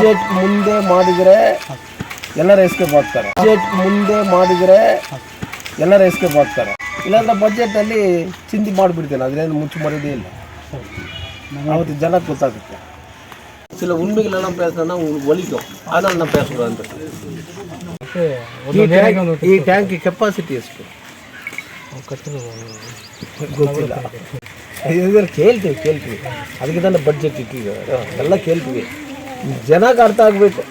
Budget ಮುಂದೆ ಮಾಡಿದರೆ ಎಲ್ಲರ ಎಸ್ಕೇಪ್ ಆಗ್ತಾರೆ. ಬಜೆಟ್ ಮುಂದೆ ಮಾಡಿದರೆ ಎಲ್ಲರ ಎಸ್ಕೇಪ್ ಆಗ್ತಾರೆ. ಇಲ್ಲಾಂದ್ರೆ ಬಜೆಟಲ್ಲಿ ಚಿಂತೆ ಮಾಡಿಬಿಡ್ತೇನೆ, ಅದನ್ನೇನು ಮುಚ್ಚು ಮರಿದೇ ಇಲ್ಲ. ಅವತ್ತು ಜನಕ್ಕೆ ಗೊತ್ತಾಗುತ್ತೆ. சில உண்மைகள் எல்லாம் பேசுனா உங்களுக்கு வலிக்கும், ஆனால் நான் பேசக்கூடாது. ಈ ಟ್ಯಾಂಕ್ ಕೆಪಾಸಿಟಿ ಎಷ್ಟು ಗೊತ್ತಿಲ್ಲ. ಕೇಳ್ತೀವಿ ಅದಕ್ಕೆ ತಾನೇ ಬಡ್ಜೆಟ್ ಇಟ್ಟಿದ್ದೀವಿ, ಎಲ್ಲ ಕೇಳ್ತೀವಿ. ಜನಕ್ಕೆ ಅರ್ಥ ಆಗಬೇಕು.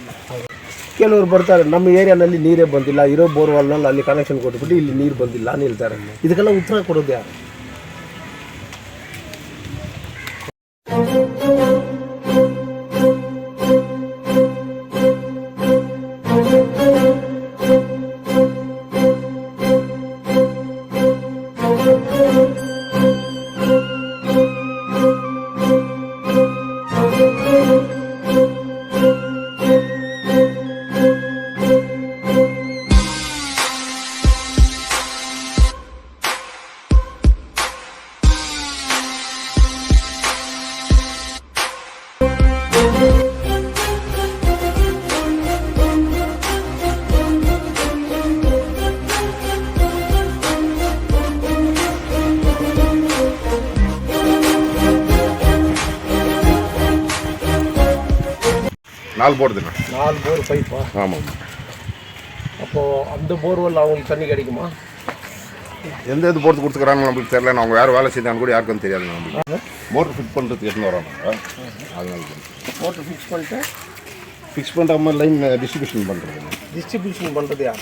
ಕೆಲವರು ಬರ್ತಾರೆ, ನಮ್ಮ ಏರಿಯಾನಲ್ಲಿ ನೀರೇ ಬಂದಿಲ್ಲ, ಇರೋ ಬೋರ್ವಾಲ್ನಲ್ಲಿ ಅಲ್ಲಿ ಕನೆಕ್ಷನ್ ಕೊಟ್ಬಿಟ್ಟು ಇಲ್ಲಿ ನೀರು ಬಂದಿಲ್ಲ ಅಂತ ಹೇಳ್ತಾರೆ. ಇದಕ್ಕೆಲ್ಲ ಉತ್ತರ ಕೊಡೋದು ಯಾರು? நாலு போடுதுண்ணா. 4 போர் பைப்பா? ஆமாம். அப்போது அந்த போர்வெல் அவங்களுக்கு தண்ணி கிடைக்குமா? எந்த இது போட்டு கொடுத்துக்கிறாங்க நம்மளுக்கு தெரியல. அவங்க வேறு வேலை செய்தாங்க கூட யாருக்கும் தெரியாது. நம்மளுக்கு மோட்டர் ஃபிக்ஸ் பண்ணுறதுக்கு எடுத்து வரோம். அதனால மோட்டர் ஃபிக்ஸ் பண்ணுறாமல் லைன் டிஸ்ட்ரிபியூஷன் பண்ணுறது யார்?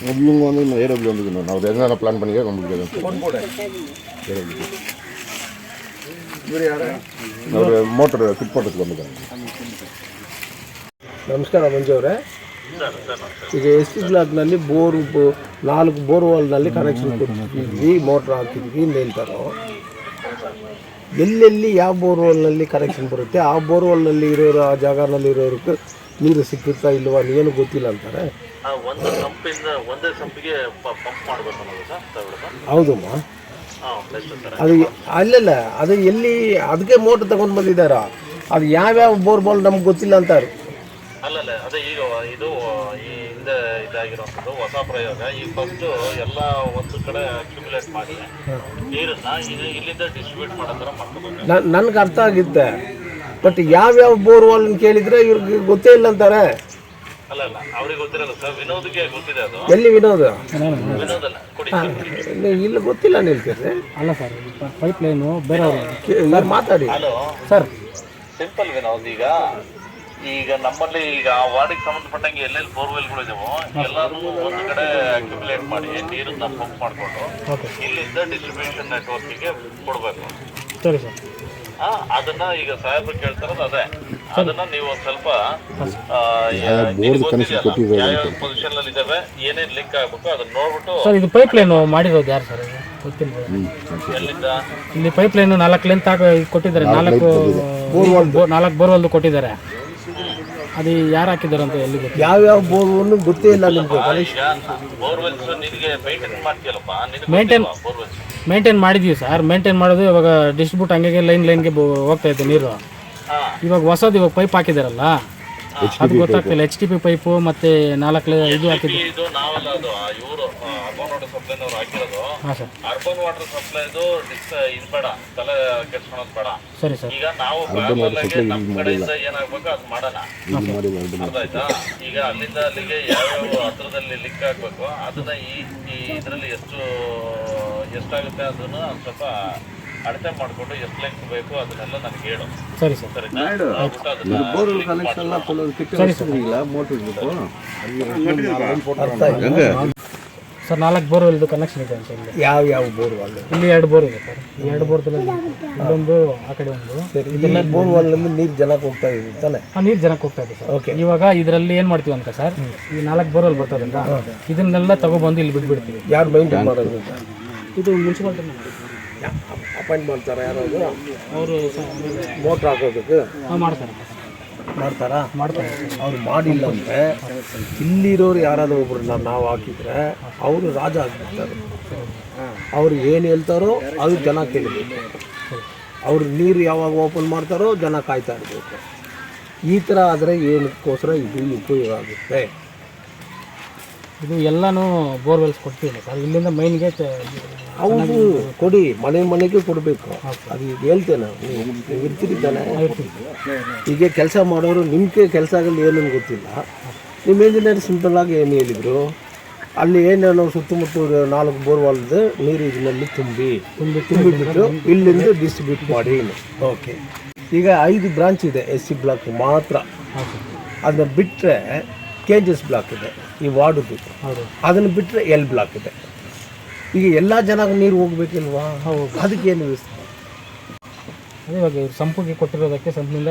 இவங்க வந்து இன்னும் ஏடபிள்யூ வந்துக்கணும். நான் எதனால பிளான் பண்ணிக்க நம்மளுக்கு ஏடபிள்யூ ஒரு மோட்டர் ஃபிட் பண்ணுறதுக்கு வந்துக்கிறாங்க. ನಮಸ್ಕಾರ ಮಂಜು ಅವರೇ. ಈಗ ಎಸ್ ಟಿ ಬ್ಲಾಕ್ನಲ್ಲಿ 4 ಬೋರ್ವಾಲ್ನಲ್ಲಿ ಕನೆಕ್ಷನ್ ಕೊಟ್ಟಿದ್ವಿ, ಮೋಟ್ರ್ ಹಾಕಿದ್ವಿ ಅಂತ ಹೇಳ್ತಾರೋ. ಎಲ್ಲೆಲ್ಲಿ ಯಾವ ಬೋರ್ವಾಲ್ನಲ್ಲಿ ಕನೆಕ್ಷನ್ ಬರುತ್ತೆ, ಆ ಬೋರ್ವಾಲ್ನಲ್ಲಿ ಇರೋರು, ಆ ಜಾಗನಲ್ಲಿರೋರಿಗೆ ನೀರು ಸಿಕ್ಕುತ್ತಾ ಇಲ್ವಾ ಏನು ಗೊತ್ತಿಲ್ಲ ಅಂತಾರೆ. ಹೌದಮ್ಮ, ಅದು ಅಲ್ಲಲ್ಲ, ಅದು ಎಲ್ಲಿ ಅದಕ್ಕೆ ಮೋಟ್ರ್ ತಗೊಂಡು ಬಂದಿದ್ದಾರ, ಅದು ಯಾವ್ಯಾವ ಬೋರ್ವಾಲ್ ನಮ್ಗೆ ಗೊತ್ತಿಲ್ಲ ಅಂತಾರೆ. ಅಲ್ಲಲ್ಲ, ಅದೇ ಈಗ ಇದು ಈ ಹಿಂದೆ ಇದಾಗಿರುವಂಥದ್ದು ಹೊಸ ಪ್ರಯೋಗ. ಈಗ ಫಸ್ಟು ಎಲ್ಲ ಒಂದು ಕಡೆ ಅಕ್ಯುಮುಲೇಟ್ ಮಾಡಿ ನೀರನ್ನ ಇಲ್ಲಿಂದ ಡಿಸ್ಟ್ರಿಬ್ಯೂಟ್ ಮಾಡೋ ಥರ ಮಾಡ್ಕೋಬೇಕು. ನನ್ಗೆ ಅರ್ಥ ಆಗಿತ್ತೆ, ಬಟ್ ಯಾವ್ಯಾವ ಬೋರ್ವಾಲ್ ಕೇಳಿದ್ರೆ ಇವ್ರಿಗೆ ಗೊತ್ತೇ ಇಲ್ಲ ಅಂತಾರೆ. ಅಲ್ಲಲ್ಲ, ಅವ್ರಿಗೆ ಗೊತ್ತಿರಲ್ಲ ಸರ್, ವಿನೋದ್ಗೆ ಗೊತ್ತಿದೆ ಅದು. ಎಲ್ಲಿ ವಿನೋದ? ವಿನೋದಲ್ಲ ಕೊಡಿ, ಇಲ್ಲ ಗೊತ್ತಿಲ್ಲ ನಿಲ್ತೀರಿ. ಅಲ್ಲ ಸರ್, ಪೈಪ್ ಲೈನು ಬೇರೆಯವರು ಮಾತಾಡಿ. Hello sir, simple Vinod. ಈಗ ನಮ್ಮಲ್ಲಿ ಈಗ ಆ ವಾರ್ಡಿಗೆ ಸಂಬಂಧಪಟ್ಟಂಗೆ ಎಲ್ಲೆಲ್ಲಿ ಬೋರ್ವೆಲ್ಗಳು ಇದಾವೋ ಎಲ್ಲಾನು ಒಂದು ಕಡೆ ಅಕ್ಯುಮುಲೇಟ್ ಮಾಡಿ ನೀರನ್ನ ಪಂಪ್ ಮಾಡಿಕೊಂಡು ಇಲ್ಲಿಂದ ಡಿಸ್ಟ್ರಿಬ್ಯೂಷನ್ ನೆಟ್ವರ್ಕಿಗೆ ಕೊಡಬೇಕು. ಸರಿ ಸರ್. ಅದನ್ನ ಈಗ ಸಾಹೇಬ್ರು ಕೇಳ್ತಾರದು ಅದೇ. ಅದನ್ನ ನೀವು ಒಂದು ಸ್ವಲ್ಪ ಯಾವ ಪೊಸಿಷನ್ ಅಲ್ಲಿ ಇದಾವೆ, ಏನೇನು ಲಿಂಕ್ ಆಗ್ಬೇಕು ಅದನ್ನ ನೋಡ್ಬಿಟ್ಟು. ಸರ್, ಇದು ಪೈಪ್ ಲೈನ್ ಮಾಡಿರೋದು ಯಾರು ಸರ್? ಗೊತ್ತಿಲ್ಲ. ಎಲ್ಲಿಂದ ಇಲ್ಲಿ ಪೈಪ್ ಲೈನ್ 4 ಲೆಂತ್ ಕೊಟ್ಟಿದ್ದಾರೆ, 4 ಬೋರ್ವೆಲ್ ಕೊಟ್ಟಿದ್ದಾರೆ. ಅದು ಯಾರು ಹಾಕಿದ್ದಾರೆ ಅಂತ ಎಲ್ಲಿ ಗೊತ್ತಿಲ್ಲ. ಯಾವ್ಯಾವ ಬೋರ್ವೆಲ್ ಗೊತ್ತೇ ಇಲ್ಲ ನಿಮ್ಗೆ. ಬೋರ್ವೆಲ್ಸ್ ನಿನಗೆ ಮೇಂಟೈನ್ ಮಾಡ್ತೀಯಲ್ಲಪ್ಪ, ಮೇಂಟೈನ್ ಮಾಡಿದ್ವಿ ಸರ್. ಮೇಂಟೈನ್ ಮಾಡೋದು ಇವಾಗ ಡಿಸ್ಟ್ರಿಬ್ಯೂಟ್ ಹಂಗೆ ಲೈನ್ಗೆ ಹೋಗ್ತಾ ಇತ್ತು ನೀರು. ಇವಾಗ ಹೊಸದು ಇವಾಗ ಪೈಪ್ ಹಾಕಿದಾರಲ್ಲ, ಅದು ಗೊತ್ತಾಗ್ತಿಲ್ಲ. HTP ಪೈಪು ಮತ್ತೆ 4 ಇದು ಹಾಕಿದ್ವಿ. ಇದು ನಾವೆಲ್ಲ ಅದು ಇವರು ಅರ್ಬನ್ ವಾಟರ್ ಸಪ್ಲೈನವ್ರು ಹಾಕಿರೋದು. ಹಾಂ ಸರ್. ಅರ್ಬನ್ ವಾಟರ್ ಸಪ್ಲೈದು ಇದು ಬೇಡ, ತಲೆ ಕೆಡ್ಸ್ಕೊಳೋದು ಬೇಡ. ಸರಿ ಸರ್. ಈಗ ನಾವು ನಮ್ಮ ಕಡೆಯಿಂದ ಏನಾಗಬೇಕು ಅದು ಮಾಡೋಣ, ಅರ್ಥ ಆಯ್ತಾ? ಈಗ ಅಲ್ಲಿಂದ ಅಲ್ಲಿಗೆ ಯಾವ್ಯಾವ ಹತ್ರದಲ್ಲಿ ಲಿಂಕ್ ಆಗಬೇಕು ಅದನ್ನ ಈ ಇದರಲ್ಲಿ ಎಷ್ಟಾಗುತ್ತೆ ಅದನ್ನು ಸ್ವಲ್ಪ ಅಳತೆ ಮಾಡಿಕೊಂಡು ಎಷ್ಟು ಲೆಂತ್ ಬೇಕು ಅದನ್ನೆಲ್ಲ ನನಗೆ ಹೇಳು. ಸರಿ ಸರ್. ಬೋರ್ವೆಲ್ ಕನೆಕ್ಷನ್ ಸರ್ 4 ಬೋರ್ವೆಲ್ದು ಕನೆಕ್ಷನ್ ಇದೆ ಅಂತ ಇಲ್ಲಿ. ಯಾವ ಬೋರ್ವೆಲ್? ಇಲ್ಲಿ 2 ಬೋರ್ ಇದೆ ಸರ್. 2 ಬೋರ್ದಲ್ಲಿ ಇಲ್ಲೊಂದು, ಆ ಕಡೆ ಒಂದು. ಇದೆಲ್ಲ ಬೋರ್ವೆಲ್ ನೀರು ಜನಕ್ಕೆ ಹೋಗ್ತಾ ಇದೆ ತಾನೆ? ನೀರು ಜನಕ್ಕೆ ಹೋಗ್ತಾ ಇದೆ ಸರ್. ಓಕೆ. ಇವಾಗ ಇದರಲ್ಲಿ ಏನು ಮಾಡ್ತೀವಿ ಅಂತ ಸರ್, ಈ 4 ಬೋರ್ವೆಲ್ ಬರ್ತದಲ್ಲ, ಇದನ್ನೆಲ್ಲ ತಗೊಬಂದು ಇಲ್ಲಿ ಬಿಟ್ಬಿಡ್ತೀವಿ. ಯಾರು ಮೈಂಟೈನ್ ಮಾಡೋದು? ಇದು ಮುನ್ಸಿಪಾಲ್ಟಿ ಅಪಾಯಿಂಟ್ ಮಾಡ್ತಾರೆ ಯಾರಾದ್ರು? ಅವರು ಮೋಟ್ರ್ ಹಾಕೋದಕ್ಕೆ ಮಾಡ್ತಾರೆ. ಅವ್ರು ಮಾಡಿಲ್ಲ ಅಂದರೆ ಇಲ್ಲಿರೋರು ಯಾರಾದರೂ ಒಬ್ರು ನಾವು ಹಾಕಿದ್ರೆ ಅವರು ರಾಜ ಆಗಿಬಿಡ್ತಾರೆ. ಅವ್ರು ಏನು ಹೇಳ್ತಾರೋ ಅದು ಜನ ಕೇಳಬೇಕು. ಅವ್ರು ನೀರು ಯಾವಾಗ ಓಪನ್ ಮಾಡ್ತಾರೋ ಜನ ಕಾಯ್ತಾ ಇರಬೇಕು. ಈ ಥರ ಆದರೆ ಏನಕ್ಕೋಸ್ಕರ ಇದು ಉಪಯೋಗ ಆಗುತ್ತೆ. ಇದು ಎಲ್ಲನೂ ಬೋರ್ವೆಲ್ಸ್ ಕೊಡ್ತೀವಿ ಸರ್, ಇಲ್ಲಿಂದ ಮೈನ್ಗೆ ಹೌದು ಕೊಡಿ, ಮನೆಗೆ ಕೊಡಬೇಕು. ಅದು ಈಗ ಹೇಳ್ತೇನೆ, ನೀವು ಇರ್ತಿದ್ದಾನೆ. ಈಗ ಕೆಲಸ ಮಾಡೋರು ನಿಮಗೆ ಕೆಲಸ ಆಗಲ್ಲ ಏನನ್ನು ಗೊತ್ತಿಲ್ಲ. ನಿಮ್ಮ ಇಂಜಿನಿಯರ್ ಸಿಂಪಲ್ಲಾಗಿ ಏನು ಹೇಳಿದರು, ಅಲ್ಲಿ ಏನೇನೋ ಸುತ್ತಮುತ್ತ 4 ಬೋರ್ವೆಲ್ದು ನೀರು ಇದರಲ್ಲಿ ತುಂಬಿಬಿಟ್ಟು ಇಲ್ಲಿಂದ ಡಿಸ್ಟ್ರಿಬ್ಯೂಟ್ ಮಾಡಿ. ಓಕೆ, ಈಗ 5 ಬ್ರಾಂಚ್ ಇದೆ SC ಬ್ಲಾಕ್ ಮಾತ್ರ. ಅದನ್ನ ಬಿಟ್ಟರೆ KGS ಬ್ಲಾಕ್ ಇದೆ ಈ ವಾರ್ಡ್ದು, ಅದನ್ನು ಬಿಟ್ಟರೆ L ಬ್ಲಾಕ್ ಇದೆ. ಈಗ ಎಲ್ಲ ಜನಕ್ಕೆ ನೀರು ಹೋಗ್ಬೇಕಿಲ್ವಾ? ಅದಕ್ಕೇನು ವ್ಯವಸ್ಥೆ? ಇವಾಗ ಸಂಪಿಗೆ ಕೊಟ್ಟಿರೋದಕ್ಕೆ ಸಂಪಿನಿಂದ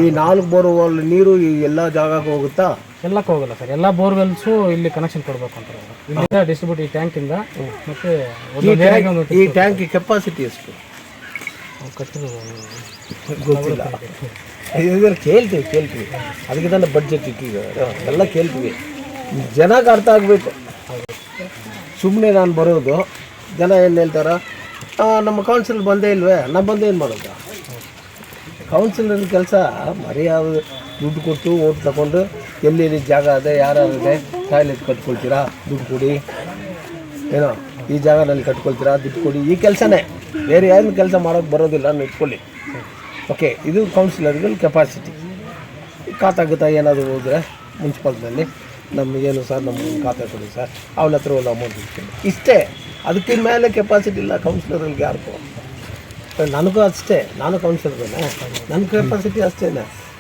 ಈ 4 ಬೋರ್ವೆಲ್ ನೀರು ಈ ಎಲ್ಲ ಜಾಗಕ್ಕೆ ಹೋಗುತ್ತಾ? ಎಲ್ಲಕ್ಕೆ ಹೋಗಲ್ಲ ಸರ್, ಎಲ್ಲ ಬೋರ್ವೆಲ್ಸು ಇಲ್ಲಿ ಕನೆಕ್ಷನ್ ಕೊಡಬೇಕು ಅಂತಾರೆ. ಇಲ್ಲಿಂದ ಡಿಸ್ಟ್ರಿಬ್ಯೂಟ್ ಈ ಟ್ಯಾಂಕಿಂದ. ಮತ್ತು ಈ ಟ್ಯಾಂಕ್ ಕೆಪಾಸಿಟಿ ಎಷ್ಟು ಕಟ್ಟಿರೋದು ಗೊತ್ತಿಲ್ಲ. ಕೇಳ್ತೀವಿ ಅದಕ್ಕೆ ತಾನೇ ಬಡ್ಜೆಟ್ ಇಟ್ಟಿದ್ದಾರೆ, ಎಲ್ಲ ಕೇಳ್ತೀವಿ. ಜನಕ್ಕೆ ಅರ್ಥ ಆಗಬೇಕು. ಸುಮ್ಮನೆ ನಾನು ಬರೋದು, ಜನ ಏನು ಹೇಳ್ತಾರ, ನಮ್ಮ ಕೌನ್ಸಿಲ್ ಬಂದೇ ಇಲ್ವೇ, ನಾನು ಬಂದು ಏನು ಮಾಡೋದು? ಕೌನ್ಸಿಲರ್ ಕೆಲಸ ಮರ್ಯಾದ ದುಡ್ಡು ಕೊಟ್ಟು ಓಟ್ ತಗೊಂಡು ಎಲ್ಲಿ ಜಾಗ ಇದೆ, ಯಾರಿದೆ, ಟಾಯ್ಲೆಟ್ ಕಟ್ಕೊಳ್ತೀರಾ, ದುಡ್ಡು ಕೊಡಿ, ಏನೋ ಈ ಜಾಗದಲ್ಲಿ ಕಟ್ಕೊಳ್ತೀರಾ, ದುಡ್ಡು ಕೊಡಿ, ಈ ಕೆಲಸನೇ. ಬೇರೆ ಏನು ಕೆಲಸ ಮಾಡೋಕ್ಕೆ ಬರೋದಿಲ್ಲ, ನಾನು ಇಟ್ಕೊಳ್ಳಿ. ಓಕೆ, ಇದು ಕೌನ್ಸಿಲರ್ಗಳ ಕೆಪಾಸಿಟಿ. ಖಾತಾ ಏನಾದರೂ ಹೋದರೆ ಮುನ್ಸಿಪಾಲ್ಟಿನಲ್ಲಿ ನಮಗೇನು ಸರ್, ನಮ್ಗೆ ಖಾತೆ ಕೊಡಿ ಸರ್, ಅವಳ ಹತ್ರ ಒಂದು ಅಮೌಂಟ್ ಇಟ್ಕೊಂಡು ಇಷ್ಟೇ. ಅದಕ್ಕೆ ಮೇಲೆ ಕೆಪಾಸಿಟಿ ಇಲ್ಲ ಕೌನ್ಸಿಲರ್ಗಳಿಗೆ ಯಾರಿಗೂ. ನನಗೂ ಅಷ್ಟೇ, ನಾನು ಕೌನ್ಸಿಲರ್ನೇ, ನನ್ನ ಕೆಪಾಸಿಟಿ ಅಷ್ಟೇ.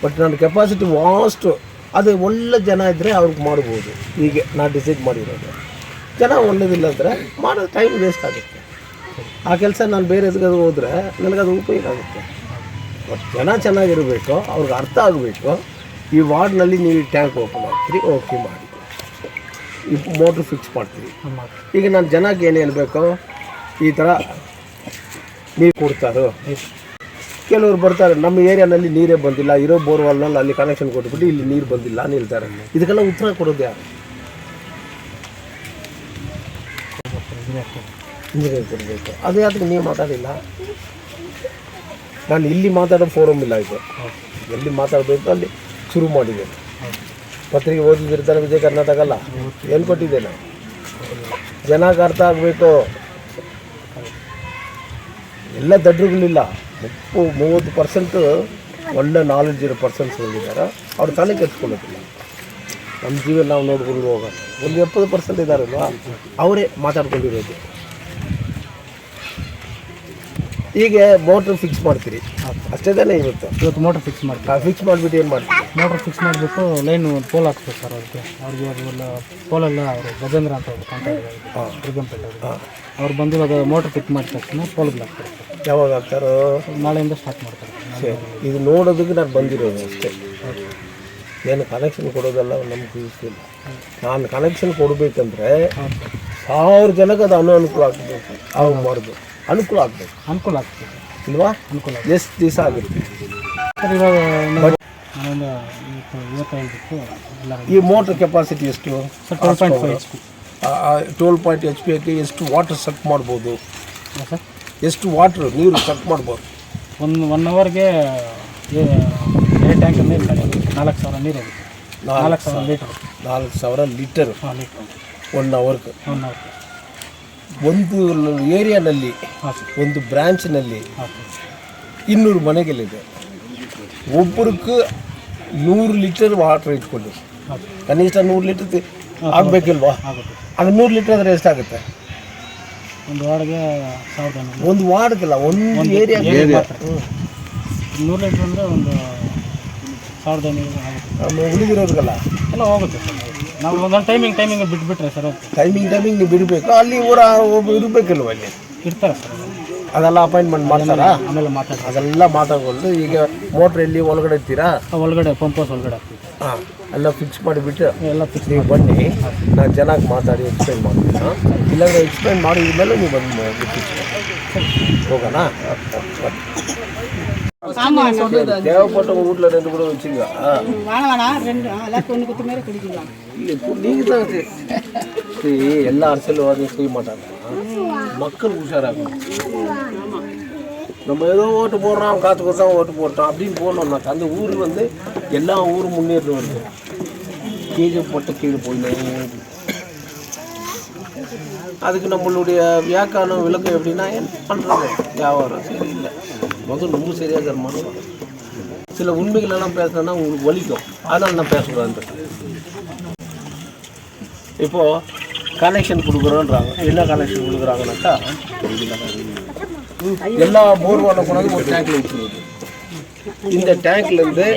ಬಟ್ ನನ್ನ ಕೆಪಾಸಿಟಿ ವಾಸ್ಟು. ಅದು ಒಳ್ಳೆ ಜನ ಇದ್ದರೆ ಅವ್ರಿಗೆ ಮಾಡ್ಬೋದು. ಹೀಗೆ ನಾನು ಡಿಸೈಡ್ ಮಾಡಿರೋದು. ಜನ ಒಳ್ಳೇದಿಲ್ಲ ಅಂದರೆ ಮಾಡೋದು ಟೈಮ್ ವೇಸ್ಟ್ ಆಗುತ್ತೆ. ಆ ಕೆಲಸ ನಾನು ಬೇರೆ ಎದುರು ಹೋದರೆ ನನಗದು ಉಪಯೋಗ ಆಗುತ್ತೆ. ಬಟ್ ಜನ ಚೆನ್ನಾಗಿರಬೇಕು, ಅವ್ರಿಗೆ ಅರ್ಥ ಆಗಬೇಕು. ಈ ವಾರ್ಡ್ನಲ್ಲಿ ನೀವು ಟ್ಯಾಂಕ್ ಓಪನ್ ಮಾಡ್ತೀರಿ, ಓಕೆ ಮಾಡಿ, ಈ ಮೋಟ್ರ್ ಫಿಕ್ಸ್ ಮಾಡ್ತೀರಿ. ಈಗ ನಾನು ಜನಕ್ಕೆ ಏನು ಹೇಳಬೇಕು, ಈ ಥರ ನೀರು ಕೊಡ್ತಾರೋ. ಕೆಲವರು ಬರ್ತಾರೆ, ನಮ್ಮ ಏರಿಯಾನಲ್ಲಿ ನೀರೇ ಬಂದಿಲ್ಲ, ಇರೋ ಬೋರ್ವೆಲ್ನಲ್ಲಿ ಅಲ್ಲಿ ಕನೆಕ್ಷನ್ ಕೊಟ್ಬಿಟ್ಟು ಇಲ್ಲಿ ನೀರು ಬಂದಿಲ್ಲ ಅಂತ ಹೇಳ್ತಾರೆ. ಇದಕ್ಕೆಲ್ಲ ಉತ್ತರ ಕೊಡೋದು ಯಾರು? ಇಂಜಿನಿಯರ್ ಕೊಡಬೇಕು. ಅದು ಯಾಕೆ ನೀವು ಮಾತಾಡಿಲ್ಲ? ನಾನು ಇಲ್ಲಿ ಮಾತಾಡೋ ಫೋರಮ್ ಇಲ್ಲ. ಇದು ಎಲ್ಲಿ ಮಾತಾಡಬೇಕು ಅಲ್ಲಿ ಶುರು ಮಾಡಿದ್ದೇನೆ. ಪತ್ರಿಕೆ ಓದಿದಿರ್ತಾರೆ ವಿಜಯ ಕರ್ನಾಟಕ ಅಲ್ಲ, ಏನು ಕೊಟ್ಟಿದ್ದೇನೆ? ಜನಕ್ಕೆ ಅರ್ಥ ಆಗಬೇಕು. ಎಲ್ಲ ದಡ್ರುಗಳಿಲ್ಲ, 30% ಒಳ್ಳೆ ನಾಲೆಡ್ಜ್ ಇರೋ ಪರ್ಸನ್ಸ್ಗಳಿದ್ದಾರೆ. ಅವ್ರು ತಲೆ ಕೆಡ್ಸ್ಕೊಳ್ಳೋದಿಲ್ಲ. ನಮ್ಮ ಜೀವನ ನಾವು ನೋಡ್ಕೊಂಡು ಹೋಗೋಣ. ಒಂದು 70% ಇದ್ದಾರಲ್ವ, ಅವರೇ ಮಾತಾಡ್ಕೊಂಡಿರೋದು. ಹೀಗೆ ಮೋಟ್ರ್ ಫಿಕ್ಸ್ ಮಾಡ್ತೀರಿ ಅಷ್ಟೇ ತಾನೇ? ಇವತ್ತು ಮೋಟ್ರ್ ಫಿಕ್ಸ್ ಮಾಡ್ತೀವಿ. ಫಿಕ್ಸ್ ಮಾಡಿಬಿಟ್ಟು ಏನು ಮಾಡ್ತೀವಿ? ಮೋಟ್ರ್ ಫಿಕ್ಸ್ ಮಾಡಿಬಿಟ್ಟು ಲೈನ್ ಪೋಲ್ ಹಾಕ್ಬೇಕು ಸರ್. ಅವ್ರಿಗೆ ಅವೆಲ್ಲ ಪೋಲೆಲ್ಲ ಅವರು ಗಜೇಂದ್ರ ಅಂತ ಅವರು ಕಾಂಟ್ಯಾಕ್ಟ್ ದುರ್ಗಂಪೇಟೆ ಅವ್ರು ಬಂದು ಇವಾಗ ಮೋಟ್ರ್ ಫಿಕ್ಸ್ ಮಾಡಿದ ತಕ್ಷಣ ಪೋಲ್ಗಳು ಹಾಕ್ತಾರೆ. ಯಾವಾಗ ಹಾಕ್ತಾರೋ? ನಾಳೆಯಿಂದ ಸ್ಟಾರ್ಟ್ ಮಾಡ್ತಾರೆ. ಇದು ನೋಡೋದಕ್ಕೆ ನಾನು ಬಂದಿರೋದು ಅಷ್ಟೇ. ಏನು ಕನೆಕ್ಷನ್ ಕೊಡೋದೆಲ್ಲ ನಮ್ಗೆ ಇಲ್ಲ. ನಾನು ಕನೆಕ್ಷನ್ ಕೊಡಬೇಕಂದ್ರೆ 1000 ಜನಕ್ಕೆ ಅದು ಅನುಕೂಲ ಆಗಬೇಕು. ಅವಾಗ ಮಾಡೋದು ಅನುಕೂಲ ಆಗಬೇಕು. ಅನುಕೂಲ ಆಗ್ತದೆ ಇಲ್ವಾ? ಅನುಕೂಲ ಎಷ್ಟು ದಿವಸ ಆಗುತ್ತೆ ಸರ್? ಇವಾಗ ನಾನೊಂದು 25 ಬಿಟ್ಟು ಎಲ್ಲ ಈ ಮೋಟ್ರ್ ಕೆಪಾಸಿಟಿ ಎಷ್ಟು? 12.5 HP. 12.5 HP ಎಷ್ಟು ವಾಟರ್ ಸಕ್ ಮಾಡ್ಬೋದು ಸರ್? ಎಷ್ಟು ವಾಟ್ರ್ ನೀರು ಸಕ್ ಮಾಡ್ಬೋದು? 1 ಅವರ್ಗೆ 2 ಟ್ಯಾಂಕಲ್ಲಿ 4,000 ನೀರು ಆಗುತ್ತೆ. 4,000 ಲೀಟರ್. 4,000 ಲೀಟರ್ ಹಾಂ, ಲೀಟರ್ 1 ಅವರ್ಗೆ. 1 ಅವರ್ಗೆ ಒಂದು ಏರಿಯಾನಲ್ಲಿ, ಒಂದು ಬ್ರ್ಯಾಂಚ್ನಲ್ಲಿ 200 ಮನೆಗಳಿದೆ. ಒಬ್ಬರಿಗೆ 100 ಲೀಟರ್ ವಾಟ್ರ್ ಇಟ್ಕೊಳ್ಳಿ, ಕನಿಷ್ಠ 100 ಲೀಟರ್ ಆಗಬೇಕಿಲ್ವಾ? ಅದು 100 ಲೀಟರ್ ಆದರೆ ಎಷ್ಟಾಗುತ್ತೆ? ಒಂದು ವಾರ್ಡ್ಗೆ 1,000. ಒಂದು ವಾರ್ಡ್ಗಿಲ್ಲ, ಒಂದು ಏರಿಯಾ 100 ಲೀಟ್ರ್ ಅಂದರೆ ಒಂದು 1,500 ಆಗುತ್ತೆ. ಉಳಿದಿರೋರ್ಗಲ್ಲ ಎಲ್ಲ ಹೋಗುತ್ತೆ ಸರ್. ನಾವು ಒಂದೊಂದು ಟೈಮಿಂಗ್ ಬಿಟ್ಬಿಟ್ರೆ ಸರ್, ಟೈಮಿಂಗ್ ನೀವು ಬಿಡಬೇಕು. ಅಲ್ಲಿ ಒಬ್ಬ ಇರಬೇಕಲ್ವ, ಅಲ್ಲಿ ಇರ್ತಾರೆ ಸರ್. ಅದೆಲ್ಲ ಅಪಾಯಿಂಟ್ಮೆಂಟ್ ಮಾಡ್ತಾರಾ? ಆಮೇಲೆ ಮಾತಾಡ್ತಾರೆ. ಅದೆಲ್ಲ ಮಾತಾಡ್ಕೊಂಡು ಈಗ ಮೋಟ್ರ್ ಎಲ್ಲಿ ಒಳಗಡೆ ಇರ್ತೀರಾ? ಒಳಗಡೆ ಪಂಪ್ ಹೌಸ್ ಒಳಗಡೆ ಹಾಕ್ತೀವಿ. ಹಾಂ, ಎಲ್ಲ ಫಿಕ್ಸ್ ಮಾಡಿಬಿಟ್ಟು ಎಲ್ಲ ಫಿಕ್ಸ್ ನೀವು ಬನ್ನಿ, ನಾನು ಚೆನ್ನಾಗಿ ಮಾತಾಡಿ ಎಕ್ಸ್ಪ್ಲೈನ್ ಮಾಡ್ತೀನಿ. ಇಲ್ಲಾಂದರೆ ಎಕ್ಸ್ಪ್ಲೈನ್ ಮಾಡಿದ್ಮೇಲೆ ನೀವು ಬಂದು ಹೋಗೋಣ. தேவைப்பட்ட வீட்டில் 2 கூட வச்சுங்க. நீங்கள் தான் எல்லா அரசியல்வாதியும் செய்ய மாட்டாங்க. மக்கள் உஷாராகணும். நம்ம ஏதோ ஓட்டு போடுறோம், காசு கொடுத்தா ஓட்டு போட்டோம் அப்படின்னு போடணும்னாக்கா அந்த ஊர் வந்து எல்லா ஊரும் முன்னேறி வருது. கீழே போட்டு கீழே போயினே அதுக்கு நம்மளுடைய வியாக்கானம் விளக்கம் எப்படின்னா என்ன பண்ணுறது, வியாபாரம் சரியில்லை, முதல் ரொம்ப சரியாக தரமான சில உண்மைகளெல்லாம் பேசுனேன்னா உங்களுக்கு வலிக்கும், அதனால் நான் பேசக்கூடாது. இப்போது கனெக்ஷன் கொடுக்குறோன்றாங்க. என்ன கனெக்ஷன் கொடுக்குறாங்கனாக்கா எல்லா போர்வாலும் கொண்டாந்து ஒரு டேங்க்ல வச்சுருக்குது. இந்த டேங்க்லேருந்து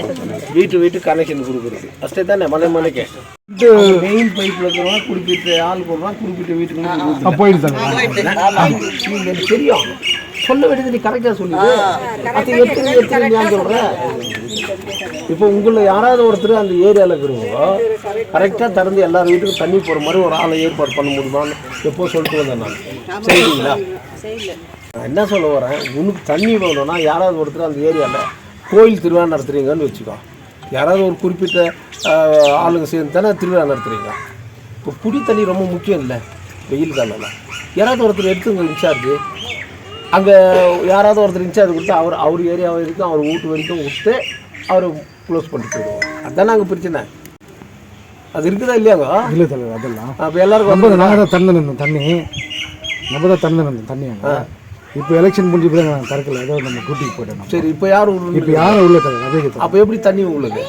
வீட்டு கனெக்ஷன் கொடுக்குறது அಷ್ಟೇ தானே. மலைக்கு மெயின் பைப்பில் இருக்கிறவங்க குறிப்பிட்ட ஆள் போடுறான், குறிப்பிட்ட வீட்டுக்கு போயிட்டு தெரியும். சொல்ல வேண்டியது நீ கரெக்டாக சொல்லுது. அது எப்படி நான் சொல்கிறேன். இப்போ உங்களை யாராவது ஒருத்தர் அந்த ஏரியாவில் இருக்கிறவங்க கரெக்டாக திறந்து எல்லார் வீட்டுக்கும் தண்ணி போகிற மாதிரி ஒரு ஆளை ஏற்பாடு பண்ண முடியுமான்னு எப்போ சொல்லிட்டு வந்தேன் நான். சரிங்களா? நான் என்ன சொல்ல வரேன், உனக்கு தண்ணி வேணும்னா யாராவது ஒருத்தர் அந்த ஏரியாவில் கோயில் திருவிழா நடத்துறீங்கன்னு வச்சுக்கோ. யாராவது ஒரு குறிப்பிட்ட ஆளுங்க சேர்ந்து தானே திருவிழா நடத்துறீங்க. இப்போ குடி தண்ணி ரொம்ப முக்கியம் இல்லை வெயில் காலம்லாம். யாராவது ஒருத்தர் எடுத்துங்க இன்சார்ஜ், அங்கே யாராவது ஒருத்தர் இன்சார்ஜ் கொடுத்து அவர் ஏரியா வரைக்கும் அவர் வீட்டு வரைக்கும் விட்டு அவர் க்ளோஸ் பண்ணிட்டு போயிடுவோம். அதுதானே அங்கே பிரச்சனை. அது இருக்குதா இல்லையாங்க? இல்லை தலைவர், அதெல்லாம் அப்போ எல்லாருக்கும் நம்ம நாங்கள் தான் திறந்து நின்றோம் தண்ணி, நம்ம தான் திறந்து நின்றோம் தண்ணி. இப்போ எலெக்ஷன் முடிஞ்சு போய் நான் திறக்கல, ஏதோ நம்ம கூட்டிகிட்டு போயிட்டோம். சரி, இப்போ யாரும் இப்போ யாரும் உள்ள தலைவர் அதே கேட்கும். அப்போ எப்படி தண்ணி உங்களுக்கு?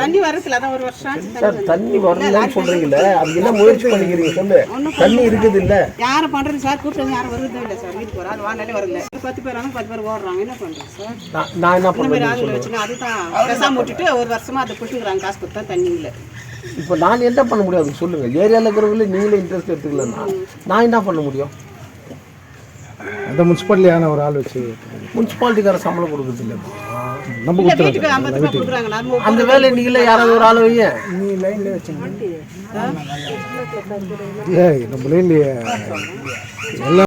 தண்ணி வரதுல அதான் ஒரு வருஷம் சார் தண்ணி வரலன்னு சொல்றீங்களே, அது என்ன முயற்சி பண்ணிக்கிறீங்க சொல்லு. தண்ணி இருக்குது இல்ல, யாரும் பண்றது சார், கூப்பிட்டு யாரும் வருது இல்லை சார். வீட்டுக்கு வர வானாலே வரல. 10 பேர் வராங்க, 10 பேர் ஓடுறாங்க. என்ன பண்றோம் சார்? நான் என்ன இந்த மாதிரி பண்ணுறேன் ஆளுங்களை வச்சுன்னா அதுதான் பெசாம விட்டுட்டு ஒரு வருஷமா அதை கொடுத்துக்கிறாங்க. காசு கொடுத்தா தண்ணி இல்லை. இப்போ நான் என்ன பண்ண முடியாது சொல்லுங்க. ஏரியாவில் இருக்கிறவங்களே நீங்களே இன்ட்ரெஸ்ட் எடுத்துக்கலன்னா நான் என்ன பண்ண முடியும்? அந்த முனிசிபாலிட்டியான ஒரு ஆள் வச்சு முனிசிபாலிட்டிக்கார சம்பளம் கொடுக்குறது இல்லை. நம்ம இல்லை, வீட்டுக்கு 50 ரூபாய் கொடுக்குறாங்க. நம்ம அந்த வேலை நீங்களே யாராவது ஒரு ஆள் வைங்க. நீ லைன்ல வச்சுங்க. ஏய் நம்ம லைன்ல எல்லாம்